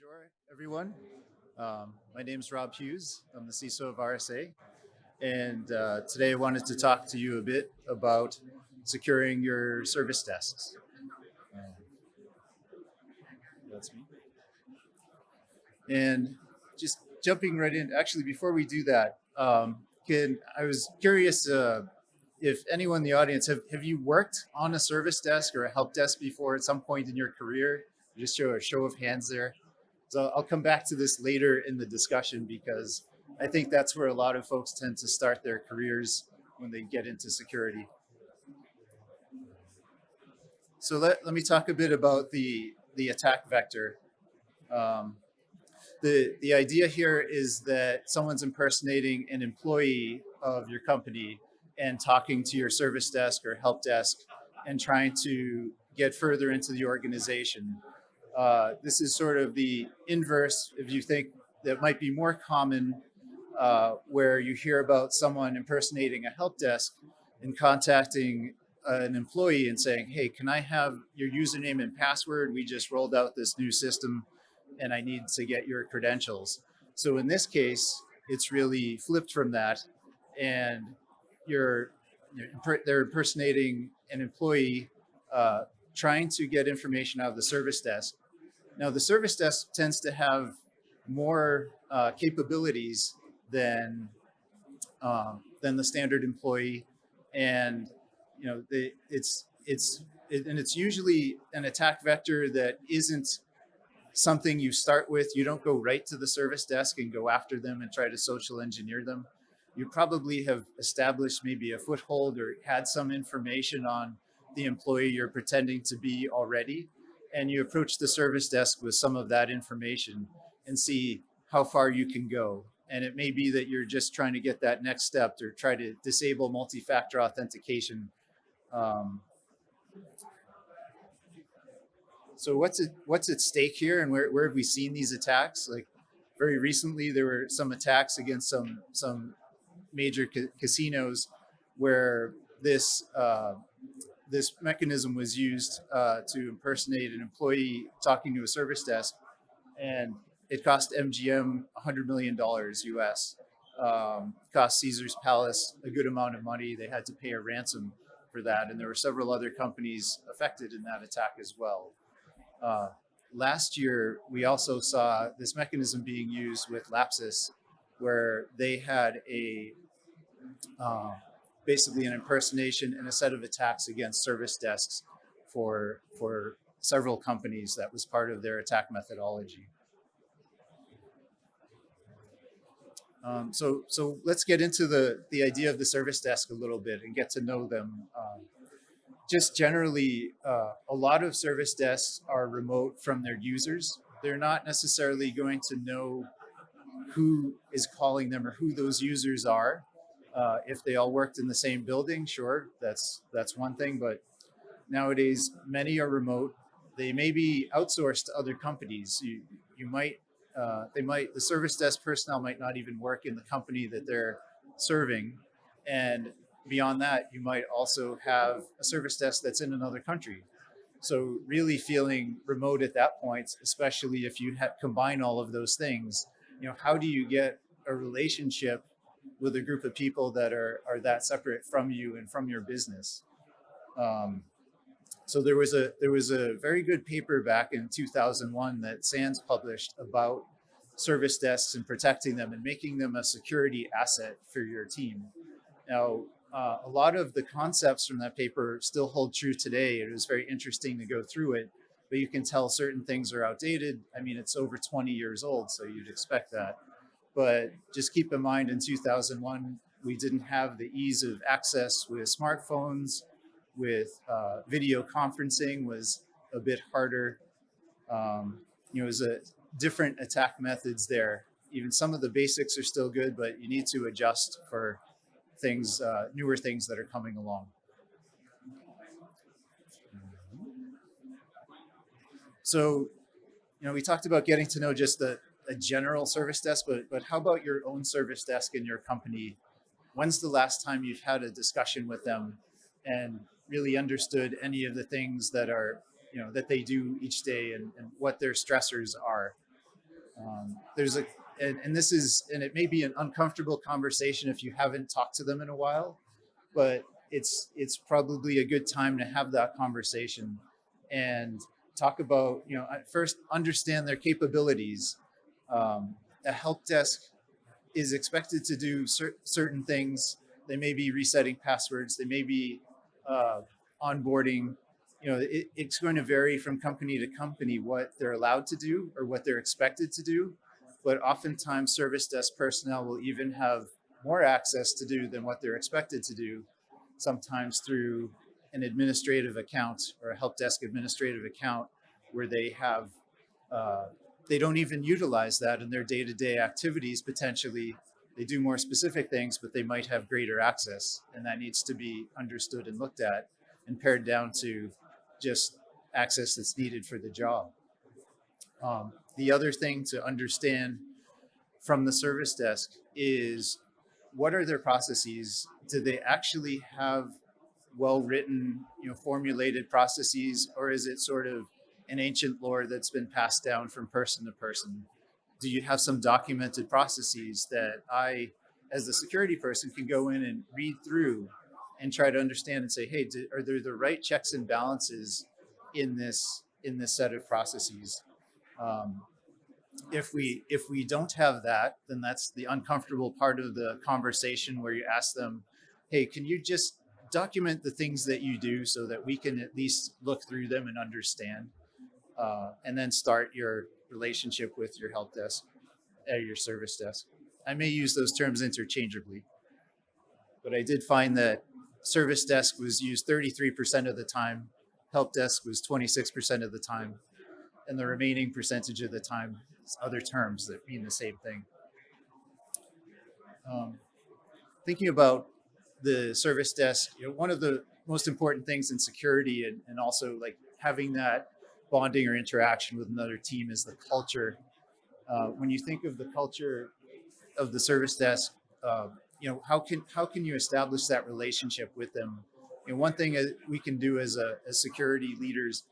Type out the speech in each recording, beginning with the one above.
Bonjour, everyone. My name is Rob Hughes. I'm the CISO of RSA. And today I wanted to talk to you a bit about securing your service desks. Uh, that's me. And just jumping right in, actually, before we do that, I was curious if anyone in the audience, have you worked on a service desk or a help desk before at some point in your career? Just show a show of hands there. So I'll come back to this later in the discussion because I think that's where a lot of folks tend to start their careers when they get into security. So let me talk a bit about the attack vector. Um, the idea here is that someone's impersonating an employee of your company and talking to your service desk or help desk and trying to get further into the organization. This is sort of the inverse, if you think that might be more common, where you hear about someone impersonating a help desk and contacting an employee and saying, hey, can I have your username and password? We just rolled out this new system and I need to get your credentials. So in this case, it's really flipped from that, and you're they're impersonating an employee trying to get information out of the service desk. Now, the service desk tends to have more capabilities than the standard employee, and it's usually an attack vector that isn't something you start with. You don't go right to the service desk and go after them and try to social engineer them. You probably have established maybe a foothold or had some information on the employee you're pretending to be already, and you approach the service desk with some of that information and see how far you can go. And it may be that you're just trying to get that next step or try to disable multi-factor authentication. Um, so what's at stake here, and where have we seen these attacks? Like very recently, there were some attacks against some major casinos where this mechanism was used to impersonate an employee talking to a service desk, and it cost MGM $100 million US. Cost Caesar's Palace a good amount of money. They had to pay a ransom for that, and there were several other companies affected in that attack as well. Uh, Last year, we also saw this mechanism being used with Lapsus, where they had uh, basically an impersonation and a set of attacks against service desks for several companies. That was part of their attack methodology. So let's get into the idea of the service desk a little bit and get to know them. Just generally, a lot of service desks are remote from their users. They're not necessarily going to know who is calling them or who those users are. If they all worked in the same building, sure, that's one thing. But nowadays, many are remote. They may be outsourced to other companies. You might the service desk personnel might not even work in the company that they're serving, and beyond that, you might also have a service desk that's in another country. So really feeling remote at that point, especially if you combine all of those things, how do you get a relationship with a group of people that are that separate from you and from your business? Um, so there was a very good paper back in 2001 that SANS published about service desks and protecting them and making them a security asset for your team. Now, a lot of the concepts from that paper still hold true today. It was very interesting to go through it, but you can tell certain things are outdated. I mean, it's over 20 years old, so you'd expect that. But just keep in mind, in 2001, we didn't have the ease of access with smartphones. With video conferencing was a bit harder. It was a different attack methods there. Even some of the basics are still good, but you need to adjust for things, newer things that are coming along. So, we talked about getting to know just a general service desk, but how about your own service desk in your company? When's the last time you've had a discussion with them and really understood any of the things that are, that they do each day, and what their stressors are? There's a and this is and it may be an uncomfortable conversation if you haven't talked to them in a while, but it's probably a good time to have that conversation and talk about, at first understand their capabilities. A help desk is expected to do certain things. They may be resetting passwords. They may be uh, onboarding. It's going to vary from company to company what they're allowed to do or what they're expected to do. But oftentimes, service desk personnel will even have more access to do than what they're expected to do, sometimes through an administrative account or a help desk administrative account where uh, they don't even utilize that in their day-to-day activities. Potentially they do more specific things, but they might have greater access, and that needs to be understood and looked at and pared down to just access that's needed for the job. The other thing to understand from the service desk is, what are their processes? Do they actually have well written, formulated processes, or is it sort of an ancient lore that's been passed down from person to person? Do you have some documented processes that I, as the security person, can go in and read through and try to understand and say, hey, are there the right checks and balances in this set of processes? Um, if we don't have that, then that's the uncomfortable part of the conversation where you ask them, hey, can you just document the things that you do so that we can at least look through them and understand, and then start your relationship with your help desk or your service desk. I may use those terms interchangeably, but I did find that service desk was used 33% of the time, help desk was 26% of the time, and the remaining percentage of the time is other terms that mean the same thing. Um, Thinking about the service desk, one of the most important things in security, and also like having that bonding or interaction with another team, is the culture. When you think of the culture of the service desk, how can you establish that relationship with them? One thing we can do as security leaders,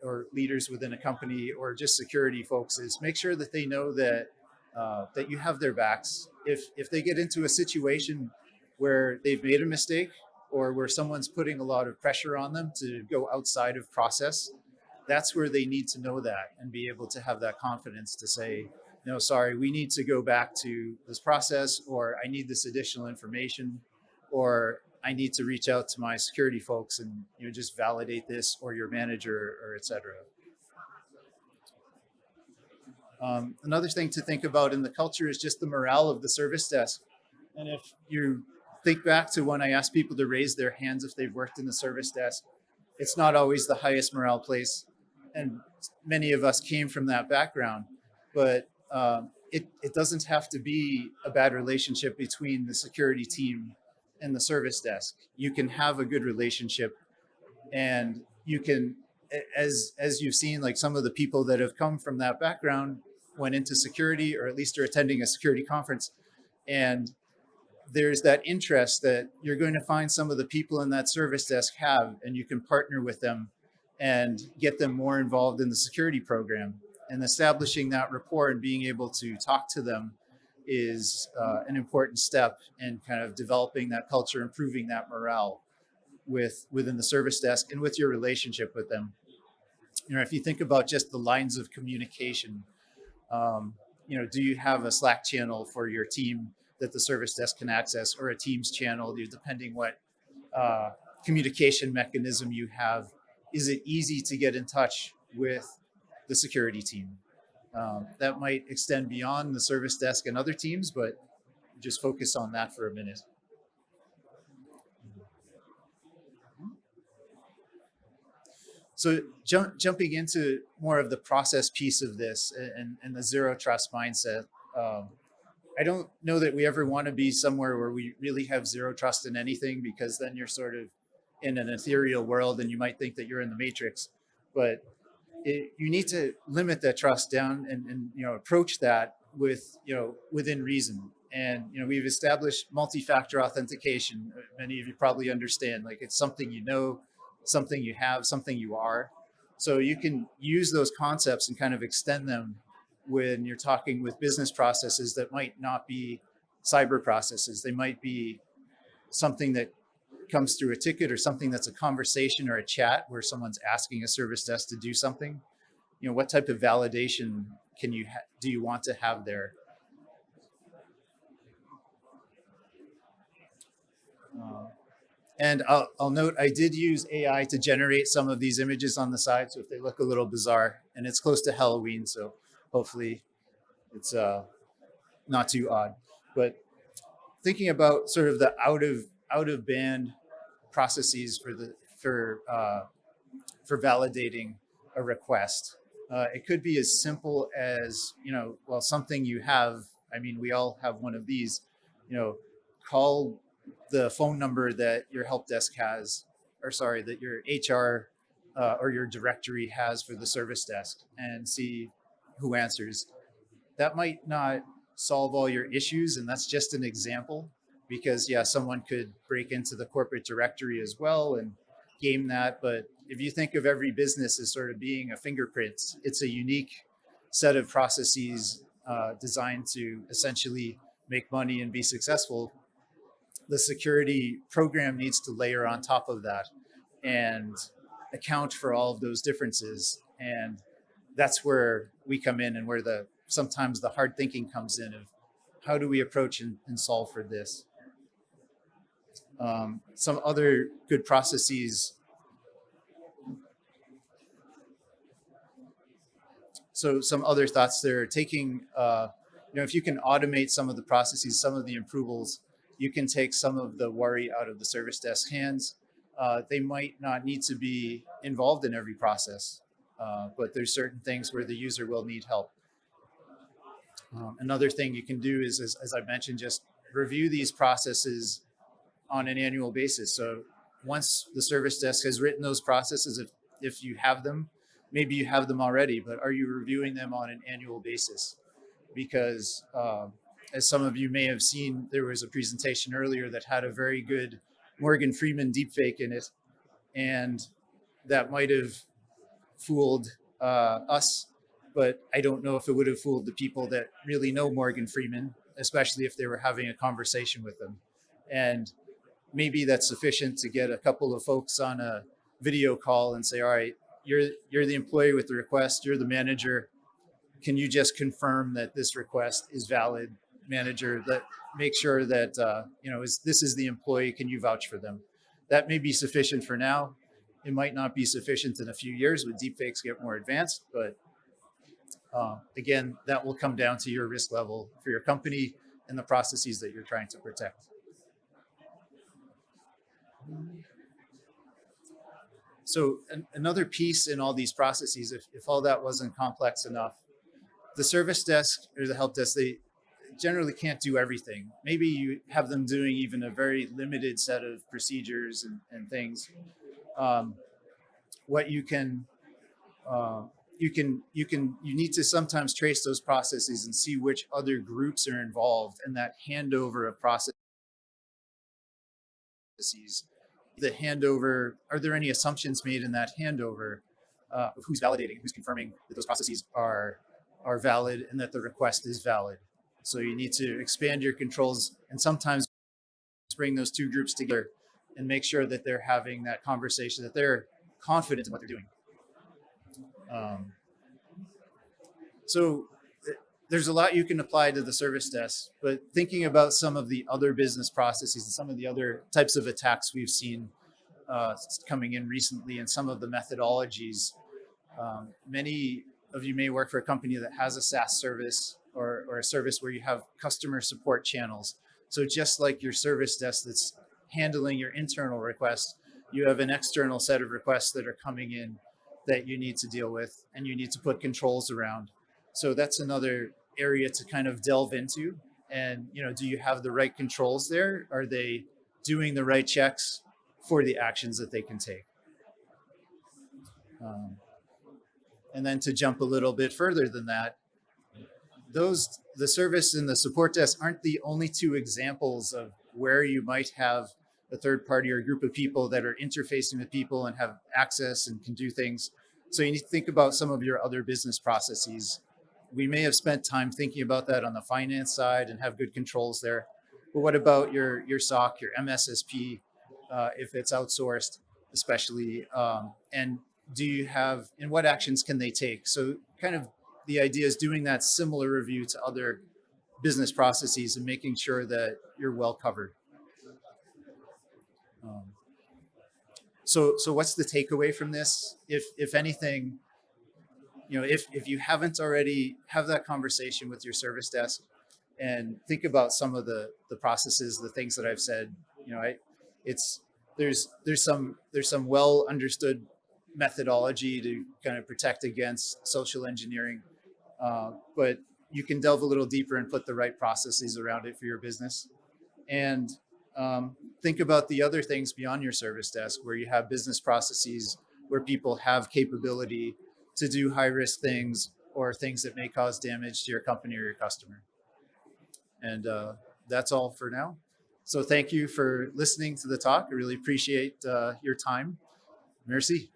or leaders within a company, or just security folks, is make sure that they know that you have their backs. If they get into a situation where they've made a mistake, or where someone's putting a lot of pressure on them to go outside of process, that's where they need to know that and be able to have that confidence to say, no, sorry, we need to go back to this process, or I need this additional information, or I need to reach out to my security folks and just validate this, or your manager, or et cetera. Another thing to think about in the culture is just the morale of the service desk. And if you think back to when I asked people to raise their hands if they've worked in the service desk, it's not always the highest morale place. And many of us came from that background. But it doesn't have to be a bad relationship between the security team and the service desk. You can have a good relationship, and you can, as you've seen, like some of the people that have come from that background went into security, or at least are attending a security conference, and there's that interest that you're going to find some of the people in that service desk have, and you can partner with them and get them more involved in the security program. And establishing that rapport and being able to talk to them is an important step in kind of developing that culture, improving that morale within the service desk and with your relationship with them. If you think about just the lines of communication, do you have a Slack channel for your team that the service desk can access, or a Teams channel, depending what communication mechanism you have? Is it easy to get in touch with the security team? That might extend beyond the service desk and other teams, but just focus on that for a minute. So jumping into more of the process piece of this, and the zero trust mindset, I don't know that we ever want to be somewhere where we really have zero trust in anything, because then you're sort of in an ethereal world and you might think that you're in the matrix. But you need to limit that trust down, and approach that within reason. And we've established multi-factor authentication. Many of you probably understand, like, it's something, something you have, something you are. So you can use those concepts and kind of extend them when you're talking with business processes that might not be cyber processes. They might be something that comes through a ticket, or something that's a conversation or a chat where someone's asking a service desk to do something. What type of validation do you want to have there? And I'll note I did use AI to generate some of these images on the side, so if they look a little bizarre, and it's close to Halloween, so hopefully it's not too odd. But thinking about sort of the out of band processes for validating a request, it could be as simple as something you have. I mean, we all have one of these. Call the phone number that your help desk has, or sorry, that your HR or your directory has for the service desk, and see who answers. That might not solve all your issues, and that's just an example, because yeah, someone could break into the corporate directory as well and game that. But if you think of every business as sort of being a fingerprint, it's a unique set of processes designed to essentially make money and be successful. The security program needs to layer on top of that and account for all of those differences. And that's where we come in, and where sometimes the hard thinking comes in of how do we approach and solve for this. Some other good processes. So some other thoughts there, taking, if you can automate some of the processes, some of the approvals, you can take some of the worry out of the service desk hands. They might not need to be involved in every process, but there's certain things where the user will need help. Another thing you can do is, as I mentioned, just review these processes on an annual basis. So once the service desk has written those processes, if you have them, maybe you have them already, but are you reviewing them on an annual basis? Because as some of you may have seen, there was a presentation earlier that had a very good Morgan Freeman deepfake in it, and that might have fooled us, but I don't know if it would have fooled the people that really know Morgan Freeman, especially if they were having a conversation with them. And maybe that's sufficient to get a couple of folks on a video call and say, all right, you're the employee with the request, you're the manager. Can you just confirm that this request is valid? Manager, that make sure that this is the employee, can you vouch for them? That may be sufficient for now. It might not be sufficient in a few years when deepfakes get more advanced, but again, that will come down to your risk level for your company and the processes that you're trying to protect. So another piece in all these processes, if all that wasn't complex enough, the service desk or the help desk, they generally can't do everything. Maybe you have them doing even a very limited set of procedures and things. What you need to sometimes trace those processes and see which other groups are involved in that handover of processes. The handover, are there any assumptions made in that handover of who's validating, who's confirming that those processes are valid and that the request is valid? So you need to expand your controls and sometimes bring those two groups together and make sure that they're having that conversation, that they're confident in what they're doing. So there's a lot you can apply to the service desk, but thinking about some of the other business processes and some of the other types of attacks we've seen coming in recently, and some of the methodologies. Many of you may work for a company that has a SaaS service or a service where you have customer support channels. So just like your service desk that's handling your internal requests, you have an external set of requests that are coming in that you need to deal with and you need to put controls around. So that's another area to kind of delve into. And, do you have the right controls there? Are they doing the right checks for the actions that they can take? And then to jump a little bit further than that, the service and the support desk aren't the only two examples of where you might have a third party or a group of people that are interfacing with people and have access and can do things. So you need to think about some of your other business processes. We may have spent time thinking about that on the finance side and have good controls there. But what about your SOC, your MSSP, if it's outsourced, especially? And do you have, and what actions can they take? So, kind of the idea is doing that similar review to other business processes and making sure that you're well covered. Um, so what's the takeaway from this? If anything, if you haven't already, have that conversation with your service desk and think about some of the processes, the things that I've said. It's there's some well understood methodology to kind of protect against social engineering, but you can delve a little deeper and put the right processes around it for your business. And think about the other things beyond your service desk where you have business processes where people have capability to do high risk things or things that may cause damage to your company or your customer. And that's all for now. So thank you for listening to the talk. I really appreciate your time. Merci.